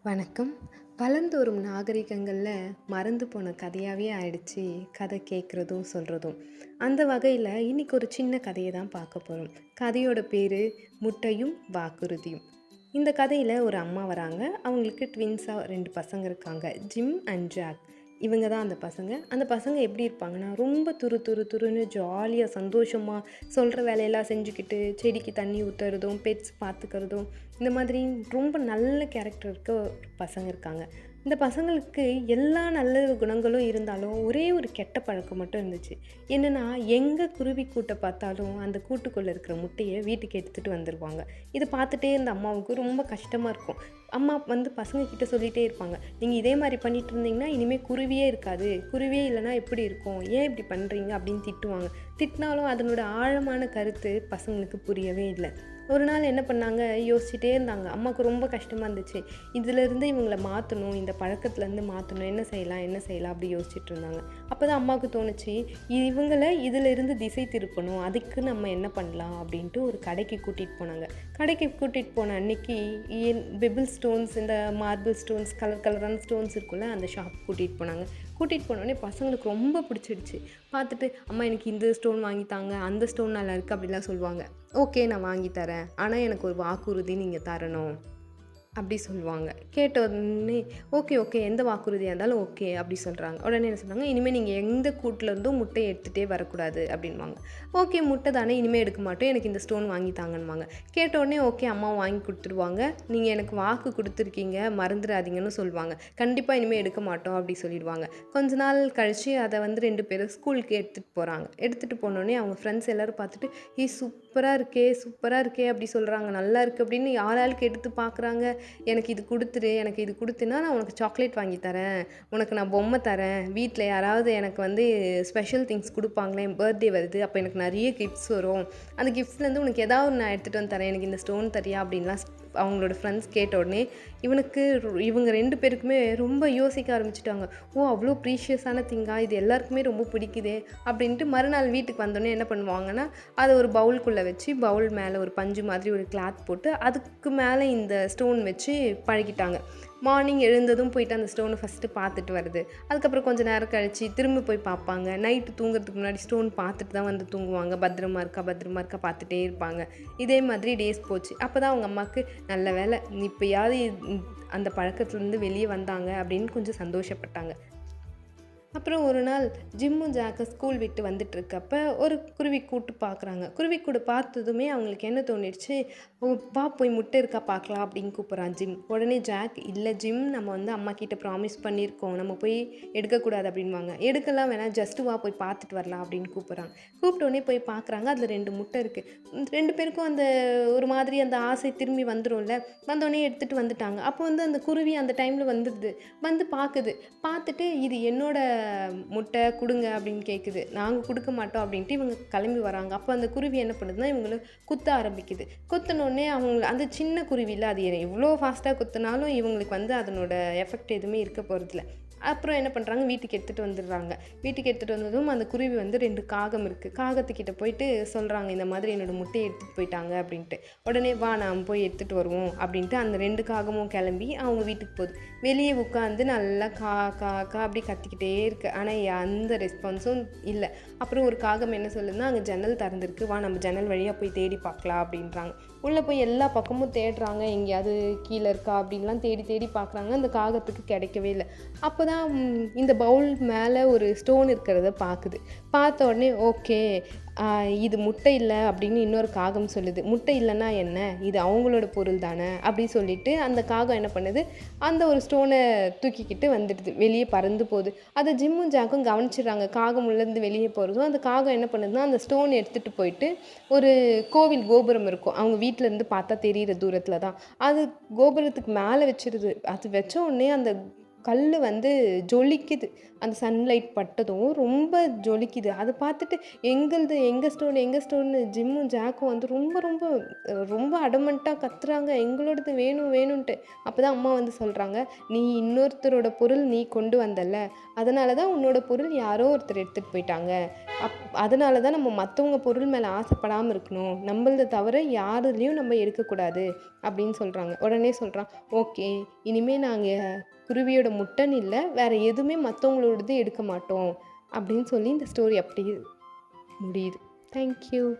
வணக்கம். வளர்ந்தோறும் நாகரிகங்களில் மறந்து போன கதையாகவே ஆயிடுச்சு கதை கேட்குறதும் சொல்கிறதும். அந்த வகையில் இன்னைக்கு ஒரு சின்ன கதையை தான் பார்க்க போகிறோம். கதையோட பேர் முட்டையும் வாக்குறுதியும். இந்த கதையில் ஒரு அம்மா வராங்க. அவங்களுக்கு ட்வின்ஸாக 2 பசங்க இருக்காங்க, ஜிம் அண்ட் ஜாக். இவங்க தான் அந்த பசங்க. அந்த பசங்க எப்படி இருப்பாங்கன்னா, ரொம்ப துரு துரு துருன்னு ஜாலியாக சந்தோஷமாக சொல்கிற வேலையெல்லாம் செஞ்சுக்கிட்டு செடிக்கு தண்ணி ஊற்றுறதும் பெட்ஸ் பார்த்துக்கிறதும் இந்த மாதிரி ரொம்ப நல்ல கேரக்டர் இருக்க பசங்க இருக்காங்க. இந்த பசங்களுக்கு எல்லா நல்ல குணங்களும் இருந்தாலும் ஒரே ஒரு கெட்ட பழக்கம் மட்டும் இருந்துச்சு. என்னென்னா, எங்கே குருவி கூட்டை பார்த்தாலும் அந்த கூட்டுக்குள்ளே இருக்கிற முட்டையை வீட்டுக்கு எடுத்துகிட்டு வந்துடுவாங்க. இதை பார்த்துட்டே இருந்த அம்மாவுக்கு ரொம்ப கஷ்டமாக இருக்கும். அம்மா வந்து பசங்க கிட்ட சொல்லிகிட்டே இருப்பாங்க, நீங்கள் இதே மாதிரி பண்ணிட்டு இருந்தீங்கன்னா இனிமேல் குருவியே இருக்காது, குருவியே இல்லைனா எப்படி இருக்கும், ஏன் இப்படி பண்ணுறீங்க அப்படின்னு திட்டுவாங்க. திட்டினாலும் அதனோட ஆழமான கருத்து பசங்களுக்கு புரியவே இல்லை. ஒரு நாள் என்ன பண்ணாங்க, யோசிச்சுட்டே இருந்தாங்க. அம்மாவுக்கு ரொம்ப கஷ்டமாக இருந்துச்சு. இதிலேருந்து இவங்களை மாற்றணும், இந்த பழக்கத்துலேருந்து மாற்றணும், என்ன செய்யலாம் என்ன செய்யலாம் அப்படி யோசிச்சுட்டு இருந்தாங்க. அப்போ தான் அம்மாவுக்கு தோணுச்சு, இவங்களை இதிலிருந்து திசை திருப்பணும், அதுக்கு நம்ம என்ன பண்ணலாம் அப்படின்ட்டு ஒரு கடைக்கு கூட்டிகிட்டு போனாங்க. கடைக்கு கூட்டிகிட்டு போன அன்னைக்கு பெபிள் ஸ்டோன்ஸ், இந்த மார்பிள் ஸ்டோன்ஸ், கலர் கலரான ஸ்டோன்ஸ் இருக்குல்ல, அந்த ஷாப் கூட்டிகிட்டு போனாங்க. கூட்டிகிட்டு போனோடனே பசங்களுக்கு ரொம்ப பிடிச்சிடுச்சு. பார்த்துட்டு, அம்மா எனக்கு இந்த ஸ்டோன் வாங்கித்தாங்க, அந்த ஸ்டோன் நல்லா இருக்குது அப்படிலாம் சொல்லுவாங்க. ஓகே, நான் வாங்கி தரேன், ஆனால் எனக்கு ஒரு வாக்குறுதி நீங்கள் தரணும் அப்படி சொல்லுவாங்க. கேட்ட உடனே ஓகே ஓகே, எந்த வாக்குறுதியாக இருந்தாலும் ஓகே அப்படி சொல்கிறாங்க. உடனே என்ன சொல்கிறாங்க, இனிமேல் நீங்கள் எந்த கூட்டிலேருந்தும் முட்டையை எடுத்துகிட்டே வரக்கூடாது அப்படின்வாங்க. ஓகே, முட்டை தானே, இனிமேல் எடுக்க மாட்டோம், எனக்கு இந்த ஸ்டோன் வாங்கி தாங்கன்னுவாங்க. கேட்ட உடனே ஓகே, அம்மா வாங்கி கொடுத்துருவாங்க. நீங்கள் எனக்கு வாக்கு கொடுத்துருக்கீங்க, மறந்துடாதீங்கன்னு சொல்லுவாங்க. கண்டிப்பாக இனிமேல் எடுக்க மாட்டோம் அப்படி சொல்லிடுவாங்க. கொஞ்ச நாள் கழித்து அதை வந்து 2 பேரும் ஸ்கூலுக்கு எடுத்துகிட்டு போகிறாங்க. எடுத்துகிட்டு போனோடனே அவங்க ஃப்ரெண்ட்ஸ் எல்லோரும் பார்த்துட்டு, சூப்பராக இருக்கே சூப்பராக இருக்கே அப்படி சொல்கிறாங்க. நல்லா இருக்குது அப்படின்னு யாராளுக்கு எடுத்து பார்க்குறாங்க. எனக்கு இது கொடுத்துரு, எனக்கு இது கொடுத்துனா நான் உனக்கு சாக்லேட் வாங்கி தரேன், உனக்கு நான் பொம்மை தரேன், வீட்டில் யாராவது எனக்கு வந்து ஸ்பெஷல் திங்ஸ் கொடுப்பாங்களே, என் பர்த்டே வருது அப்போ எனக்கு நிறைய கிஃப்ட்ஸ் வரும், அந்த கிஃப்ட்ஸ்லேருந்து உனக்கு ஏதாவது நான் எடுத்துகிட்டு வந்து தரேன், எனக்கு இந்த ஸ்டோன் தரியா அப்படின்லாம் அவங்களோட ஃப்ரெண்ட்ஸ் கேட்ட உடனே இவங்க 2 பேருக்குமே ரொம்ப யோசிக்க ஆரம்பிச்சிட்டாங்க. ஓ, அவ்வளோ ப்ரீஷியஸான திங்கா, இது எல்லாருக்குமே ரொம்ப பிடிக்குதே அப்படின்ட்டு மறுநாள் வீட்டுக்கு வந்தோடனே என்ன பண்ணுவாங்கன்னா, அதை ஒரு பவுலுக்குள்ளே வச்சு பவுல் மேலே ஒரு பஞ்சு மாதிரி ஒரு கிளாத் போட்டு அதுக்கு மேலே இந்த ஸ்டோன் வச்சு பழகிட்டாங்க. மார்னிங் எழுந்ததும் போயிட்டு அந்த ஸ்டோனை ஃபஸ்ட்டு பார்த்துட்டு வருது. அதுக்கப்புறம் கொஞ்சம் நேரம் கழித்து திரும்ப போய் பார்ப்பாங்க. நைட்டு தூங்குறதுக்கு முன்னாடி ஸ்டோன் பார்த்துட்டு தான் வந்து தூங்குவாங்க. பத்திரமா இருக்கா பார்த்துட்டே இருப்பாங்க. இதே மாதிரி டேஸ் போச்சு. அப்போ தான் அவங்க அம்மாவுக்கு நல்ல வேலை இப்போயாவது அந்த பழக்கத்துலேருந்து வெளியே வந்தாங்க அப்படின்னு கொஞ்சம் சந்தோஷப்பட்டாங்க. அப்புறம் ஒரு நாள் ஜிம்மும் ஜாக்கும் ஸ்கூல் விட்டு வந்துட்டுருக்கப்ப ஒரு குருவி கூட்டு பார்க்குறாங்க. குருவி கூடு பார்த்ததுமே அவங்களுக்கு என்ன தோணிடுச்சு, வா போய் முட்டை இருக்கா பார்க்கலாம் அப்படின்னு கூப்பிட்றான் ஜிம். உடனே ஜாக், இல்லை ஜிம், நம்ம வந்து அம்மா கிட்ட ப்ராமிஸ் பண்ணியிருக்கோம், நம்ம போய் எடுக்கக்கூடாது அப்படின்வாங்க. எடுக்கலாம் வேணாம், ஜஸ்ட்டு வா போய் பார்த்துட்டு வரலாம் அப்படின்னு கூப்பிட்றாங்க. கூப்பிட்டோடனே போய் பார்க்குறாங்க, அதில் 2 முட்டை இருக்குது. 2 பேருக்கும் அந்த ஒரு மாதிரி அந்த ஆசை திரும்பி வந்துடும்ல, வந்தோடனே எடுத்துகிட்டு வந்துட்டாங்க. அப்போ வந்து அந்த குருவி அந்த டைமில் வந்துடுது, வந்து பார்க்குது. பார்த்துட்டு இது என்னோட முட்டை கொடுங்க அப்படின்னு கேட்குது. நாங்கள் கொடுக்க மாட்டோம் அப்படின்ட்டு இவங்க கிளம்பி வராங்க. அப்போ அந்த குருவி என்ன பண்ணுதுன்னா, இவங்களை குத்த ஆரம்பிக்குது. குத்தினோடனே அவங்க அந்த சின்ன குருவியில் அது எவ்வளோ ஃபாஸ்ட்டாக குத்தினாலும் இவங்களுக்கு வந்து அதனோட எஃபெக்ட் எதுவுமே இருக்க போகிறதில்ல. அப்புறம் என்ன பண்ணுறாங்க, வீட்டுக்கு எடுத்துகிட்டு வந்துடுறாங்க. வீட்டுக்கு எடுத்துகிட்டு வந்ததும் அந்த குருவி வந்து 2 காகம் இருக்குது. காகத்துக்கிட்ட போயிட்டு சொல்கிறாங்க, இந்த மாதிரி என்னோடய முட்டையை எடுத்துகிட்டு போயிட்டாங்க அப்படின்ட்டு. உடனே வா நாம் போய் எடுத்துகிட்டு வருவோம் அப்படின்ட்டு அந்த 2 காகமும் கிளம்பி அவங்க வீட்டுக்கு போகுது. வெளியே உட்காந்து நல்லா கா கா கா அப்படி கத்திக்கிட்டே இருக்குது. ஆனால் எந்த ரெஸ்பான்ஸும் இல்லை. அப்புறம் ஒரு காகம் என்ன சொல்லுதுன்னா, அங்கே ஜன்னல் திறந்துருக்கு, வா நம்ம ஜன்னல் வழியாக போய் தேடி பார்க்கலாம் அப்படின்றாங்க. உள்ளே போய் எல்லா பக்கமும் தேடுறாங்க, எங்கேயாவது கீழே இருக்கா அப்படின்லாம் தேடி தேடி பார்க்குறாங்க. அந்த காகத்துக்கு கிடைக்கவே இல்லை. அப்போ தான் இந்த பவுல் மேலே ஒரு ஸ்டோன் இருக்கிறத பார்க்குது. பார்த்த உடனே ஓகே, இது முட்டை இல்லை அப்படின்னு இன்னொரு காகம் சொல்லுது. முட்டை இல்லைன்னா என்ன, இது அவங்களோட பொருள் தானே அப்படின்னு சொல்லிட்டு அந்த காகம் என்ன பண்ணுது, அந்த ஒரு ஸ்டோனை தூக்கிக்கிட்டு வந்துடுது, வெளியே பறந்து போகுது. அதை ஜிம்மும் ஜாக்கும் கவனிச்சிடுறாங்க. காகம் உள்ளேருந்து வெளியே போகிறதும் அந்த காகம் என்ன பண்ணுதுன்னா, அந்த ஸ்டோன் எடுத்துகிட்டு போயிட்டு ஒரு கோவில் கோபுரம் இருக்கும், அவங்க வீட்டிலேருந்து பார்த்தா தெரிகிற தூரத்தில் தான், அது கோபுரத்துக்கு மேலே வச்சிருது. அது வச்ச உடனே அந்த கல் வந்து ஜொலிக்குது. அந்த சன்லைட் பட்டதும் ரொம்ப ஜொலிக்குது. அத பார்த்துட்டு எங்க ஸ்டோர்ன்னு ஜிம்மும், ஜாக்கும் வந்து ரொம்ப ரொம்ப ரொம்ப அடமன்ட்டா கத்துறாங்க. எங்களோடது வேணும் வேணுன்ட்டு. அப்பதான் அம்மா வந்து சொல்றாங்க, "நீ இன்னொருத்தரோட பொருள் நீ கொண்டு வந்தல்ல, அதனால தான் உன்னோட பொருள் யாரோ ஒருத்தர் எடுத்துட்டு போயிட்டாங்க. அதனால தான் நம்ம மத்தவங்க பொருள் மேல ஆசைப்படாம இருக்கணும். நம்மளத தவிர யாருதையும் நம்ம எடுக்கக்கூடாது." அப்படின்னு சொல்றாங்க. உடனே சொல்றான், "ஓகே. இனிமே நாங்க குருவியோட முட்டைன்னு இல்ல, வேற எதுவுமே மத்தவங்களோடது எடுக்க மாட்டோம்." அப்படின்னு சொல்லி இந்த ஸ்டோரி அப்படியே முடியுது. Thank you.